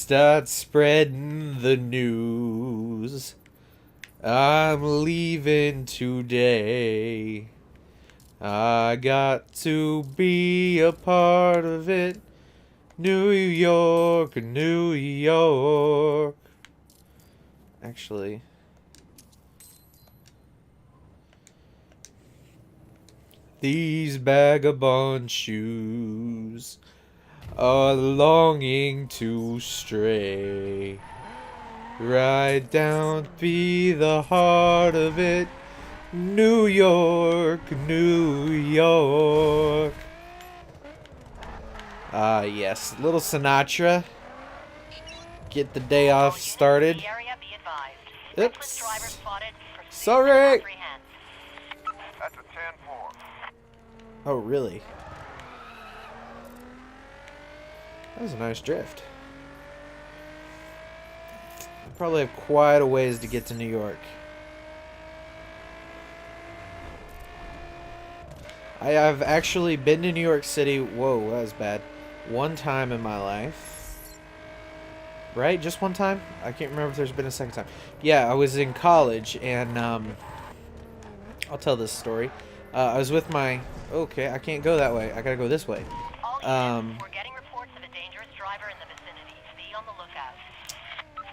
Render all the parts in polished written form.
Start spreading the news. I'm leaving today. I got to be a part of it. New York, New York. Actually, these vagabond shoes are longing to stray right down be the heart of it. New York, New York. Ah, yes. Little Sinatra. Get the day off started. Oops. Sorry. That's a 10-4. Oh, really? That was a nice drift. I probably have quite a ways to get to New York. I've actually been to New York City. Whoa, that was bad. One time in my life. Right? Just one time? I can't remember if there's been a second time. Yeah, I was in college, and I'll tell this story. I was with my... Okay, I can't go that way. I gotta go this way. We're getting reports of a dangerous driver in the vicinity. Be on the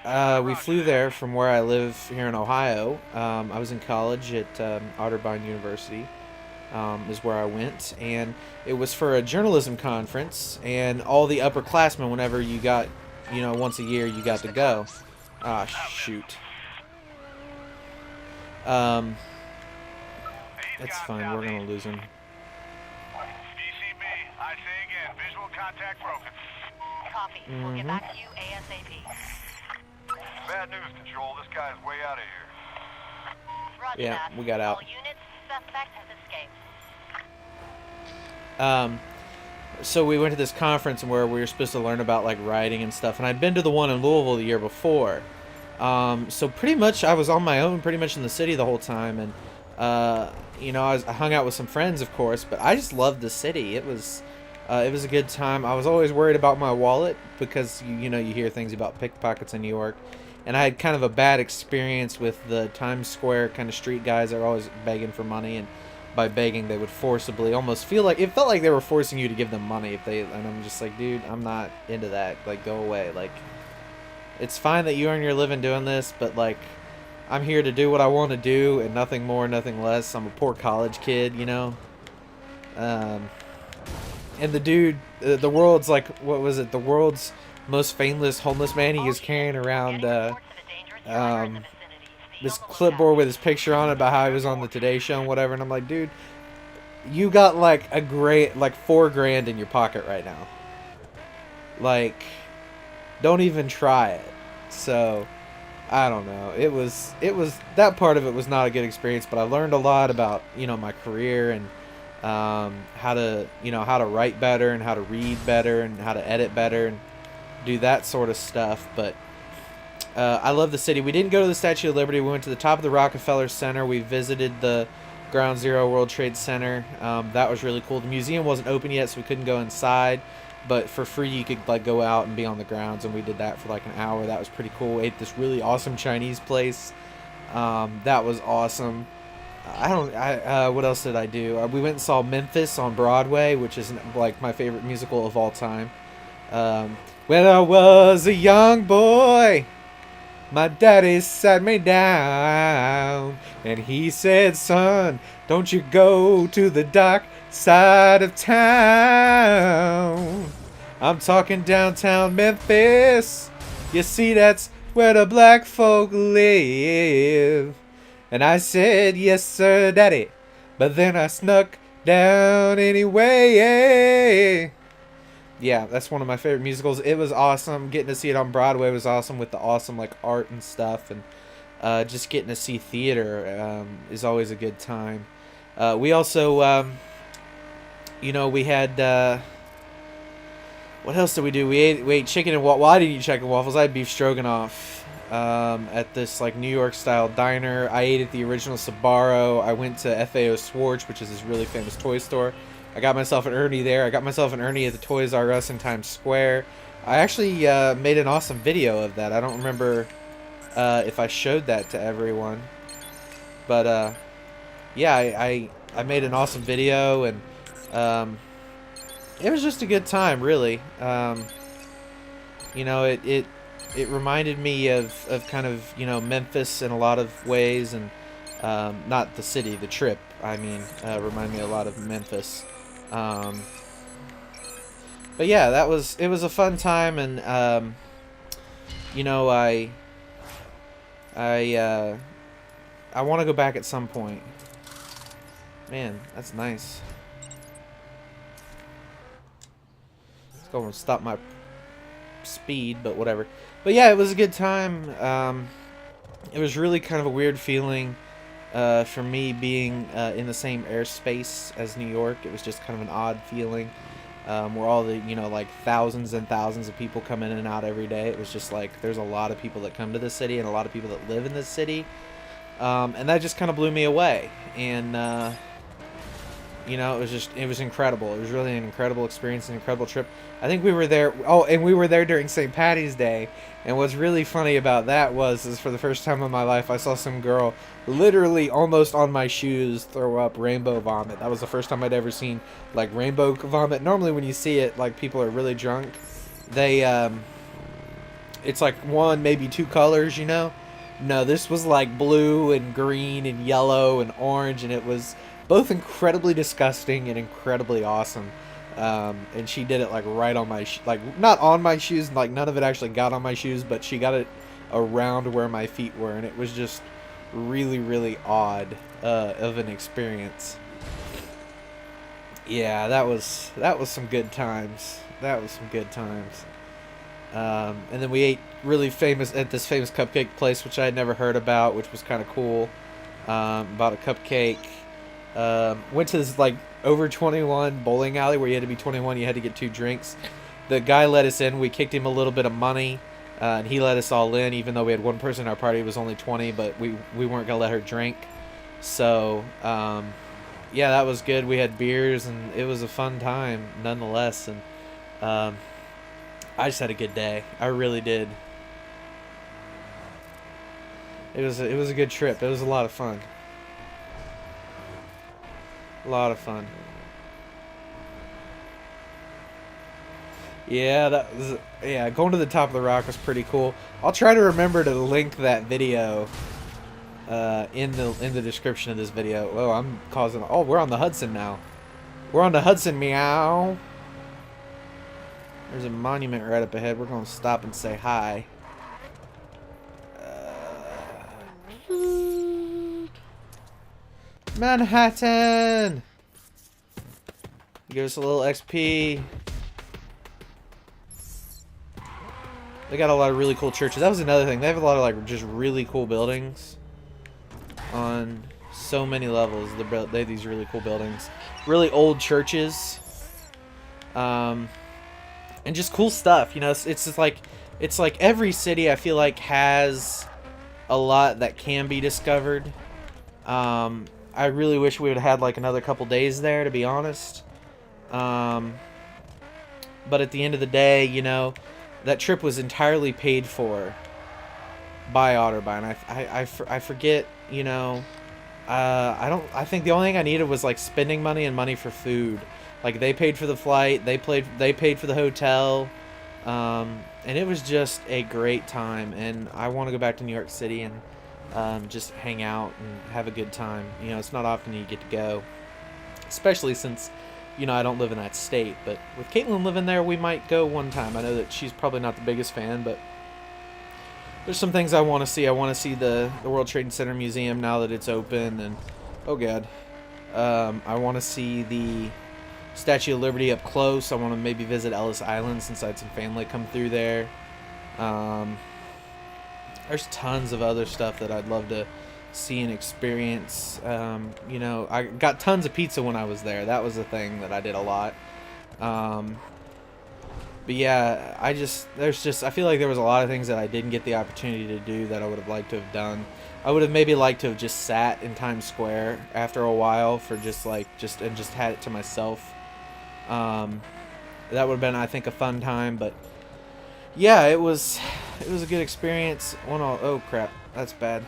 lookout. We flew there from where I live here in Ohio. I was in college at Otterbein University. Is where I went, and it was for a journalism conference, and all the upperclassmen, whenever you got, you know, once a year, you got to go. Ah, shoot. That's fine, we're gonna lose him. DCB, I say again, visual contact broken. Copy. We'll get back to you ASAP. Bad news, Control. This guy's way out of here. Roger Yeah, that. we got out. All units, suspect has escaped. So we went to this conference where we were supposed to learn about like writing and stuff, and I'd been to the one in Louisville the year before. So pretty much I was on my own pretty much in the city the whole time, and you know, I hung out with some friends, of course, but I just loved the city. It was a good time. I was always worried about my wallet because you know, you hear things about pickpockets in New York, and I had kind of a bad experience with the Times Square kind of street guys that are always begging for money, and by begging they would forcibly almost feel like it felt like they were forcing you to give them money if they, and I'm just like, dude, I'm not into that. Like, go away. Like, it's fine that you earn your living doing this, but like, I'm here to do what I want to do and nothing more, nothing less. I'm a poor college kid, you know. And the dude, the world's like, what was it? The world's most famous homeless man. He was carrying around this clipboard with his picture on it about how he was on the Today Show and whatever. And I'm like, dude, you got like a great, like $4 grand in your pocket right now. Like, don't even try it. So, I don't know. It was that part of it was not a good experience, but I learned a lot about, you know, my career and how to, you know, how to write better and how to read better and how to edit better and do that sort of stuff. But I love the city. We didn't go to the Statue of Liberty. We went to the top of the Rockefeller Center. We visited the Ground Zero World Trade Center. That was really cool. The museum wasn't open yet, so we couldn't go inside. But for free, you could like go out and be on the grounds, and we did that for like an hour. That was pretty cool. We ate this really awesome Chinese place. That was awesome. What else did I do? We went and saw Memphis on Broadway, which is like my favorite musical of all time. When I was a young boy, my daddy sat me down, and he said, son, don't you go to the dark side of town. I'm talking downtown Memphis. You see, that's where the black folk live. And I said, yes, sir, daddy. But then I snuck down anyway. Yeah, that's one of my favorite musicals. It was awesome. Getting to see it on Broadway was awesome with the awesome like art and stuff, and just getting to see theater is always a good time. We also, you know, we had what else did we do? We ate chicken and waffles. Well, I didn't eat chicken and waffles. I had beef stroganoff at this like New York style diner. I ate at the original Sbarro. I went to FAO Schwartz, which is this really famous toy store. I got myself an Ernie there. I got myself an Ernie at the Toys R Us in Times Square. I actually made an awesome video of that. I don't remember if I showed that to everyone, but yeah, I made an awesome video, and it was just a good time, really. You know, it reminded me of kind of, you know, Memphis in a lot of ways, and not the city, the trip. I mean, reminded me a lot of Memphis. But yeah, it was a fun time, and you know, I want to go back at some point. Man, that's nice. Let's go and stop my speed, but whatever. But yeah, it was a good time. It was really kind of a weird feeling for me being in the same airspace as New York. It was just kind of an odd feeling. Where all the, you know, like thousands and thousands of people come in and out every day. It was just like, there's a lot of people that come to this city and a lot of people that live in this city. And that just kind of blew me away. And, you know, it was incredible. It was really an incredible experience, an incredible trip. I think we were there, oh, and we were there during St. Patty's Day. And what's really funny about that is for the first time in my life, I saw some girl literally almost on my shoes throw up rainbow vomit. That was the first time I'd ever seen, like, rainbow vomit. Normally when you see it, like, people are really drunk. They, it's like one, maybe two colors, you know? No, this was like blue and green and yellow and orange, and it was both incredibly disgusting and incredibly awesome. And she did it like right on my like not on my shoes, like none of it actually got on my shoes, but she got it around where my feet were, and it was just really, really odd of an experience. Yeah, that was some good times. That was some good times. And then we ate really famous at this famous cupcake place, which I had never heard about, which was kind of cool. Bought a cupcake. Went to this like over 21 bowling alley where you had to be 21. You had to get 2 drinks. The guy let us in. We kicked him a little bit of money, and he let us all in, even though we had one person in our party who was only 20, but we weren't gonna let her drink. So yeah, that was good. We had beers, and it was a fun time nonetheless. And I just had a good day. I really did. It was a good trip. It was a lot of fun. A lot of fun. Yeah, going to the top of the rock was pretty cool. I'll try to remember to link that video in the description of this video. Oh, we're on the Hudson now. We're on the Hudson, meow. There's a monument right up ahead. We're going to stop and say hi. Manhattan! Give us a little XP. They got a lot of really cool churches. That was another thing. They have a lot of like just really cool buildings on so many levels. They have these really cool buildings. Really old churches. And just cool stuff, you know. It's just like, it's like every city I feel like has a lot that can be discovered. I really wish we would have had like another couple days there, to be honest. But at the end of the day, you know, that trip was entirely paid for by Otterbein. I forget, you know. I think the only thing I needed was like spending money and money for food. Like they paid for the flight, they paid for the hotel, and it was just a great time. And I want to go back to New York City and just hang out and have a good time. You know, it's not often you get to go, especially since, you know, I don't live in that state. But with Caitlin living there, we might go one time. I know that she's probably not the biggest fan, but there's some things I want to see. I want to see the World Trade Center Museum now that it's open, and oh god, I want to see the Statue of Liberty up close. I want to maybe visit Ellis Island since I had some family come through there. There's tons of other stuff that I'd love to see and experience. You know, I got tons of pizza when I was there. That was a thing that I did a lot. But yeah, I feel like there was a lot of things that I didn't get the opportunity to do that I would have liked to have done. I would have maybe liked to have just sat in Times Square after a while for just had it to myself. That would have been, I think, a fun time, but yeah, it was a good experience. Oh crap, that's bad.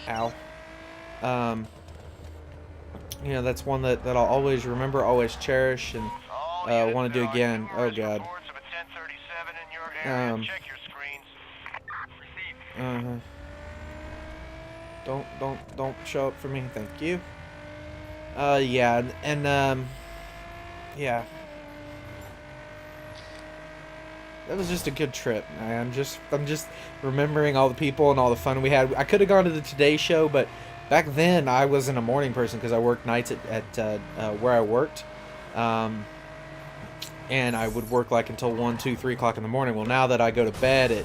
Ow. Um, you know, that's one that I'll always remember, always cherish, and want to do again. Oh god. Reports of a 1037 in your area. Check your screens. Received. Don't show up for me, thank you. Yeah, and yeah, that was just a good trip. I'm just remembering all the people and all the fun we had. I could have gone to the Today Show, but back then I wasn't a morning person because I worked nights at where I worked, and I would work like until 1, 2, 3 o'clock in the morning. Well, now that I go to bed at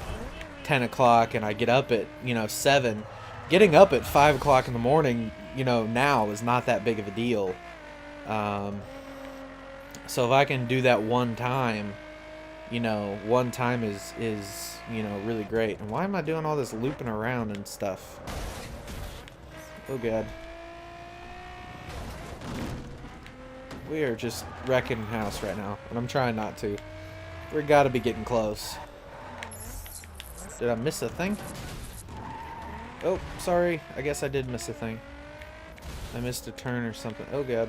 10 o'clock and I get up at 7, getting up at 5 o'clock in the morning, now is not that big of a deal. So if I can do that one time, one time is really great. And why am I doing all this looping around and stuff? Oh god. We are just wrecking house right now, and I'm trying not to. We gotta be getting close. Did I miss a thing? Oh, sorry. I guess I did miss a thing. I missed a turn or something. Oh god.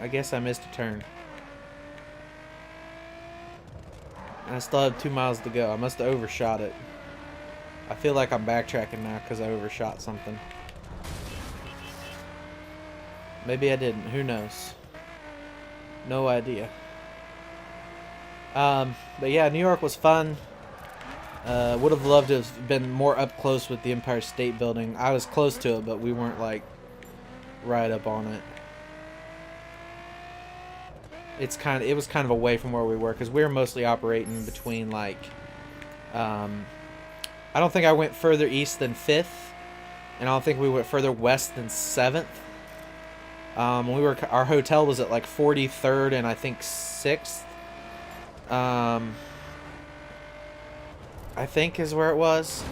I guess I missed a turn. I still have 2 miles to go. I must have overshot it. I feel like I'm backtracking now because I overshot something. Maybe I didn't. Who knows? No idea. But yeah, New York was fun. Would have loved to have been more up close with the Empire State Building. I was close to it, but we weren't like right up on it. It was kind of away from where we were because we were mostly operating between like I don't think I went further east than 5th, and I don't think we went further west than 7th. Our hotel was at like 43rd and I think 6th. I think is where it was.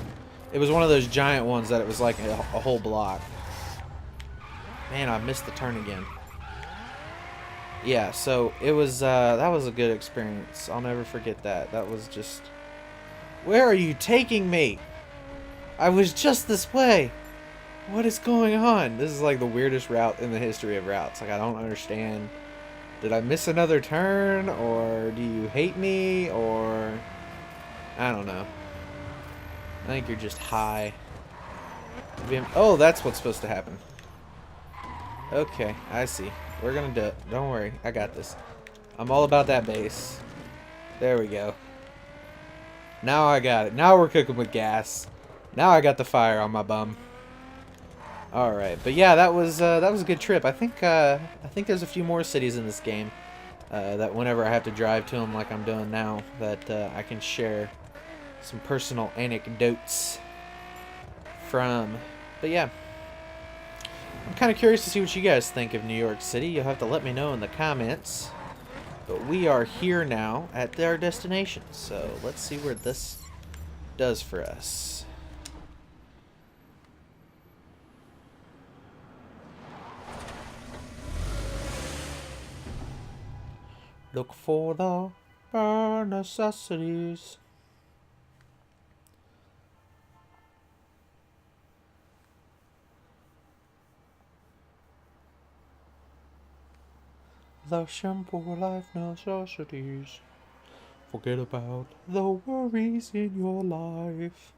It was one of those giant ones that it was like a whole block. Man, I missed the turn again. Yeah, so it was that was a good experience. I'll never forget that. That was just... Where are you taking me? I was just this way. What is going on? This is like the weirdest route in the history of routes. Like, I don't understand. Did I miss another turn? Or do you hate me? Or... I don't know. I think you're just high. Oh, that's what's supposed to happen. Okay, I see. We're gonna do it. Don't worry. I got this. I'm all about that base. There we go. Now I got it. Now we're cooking with gas. Now I got the fire on my bum. Alright, but yeah, that was a good trip. I think there's a few more cities in this game that whenever I have to drive to them like I'm doing now, that I can share some personal anecdotes from. But yeah, I'm kind of curious to see what you guys think of New York City. You'll have to let me know in the comments. But we are here now at our destination, so let's see where this does for us. Look for the bare necessities. The simple life necessities. Forget about the worries in your life.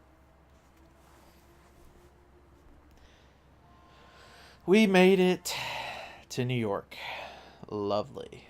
We made it to New York. Lovely.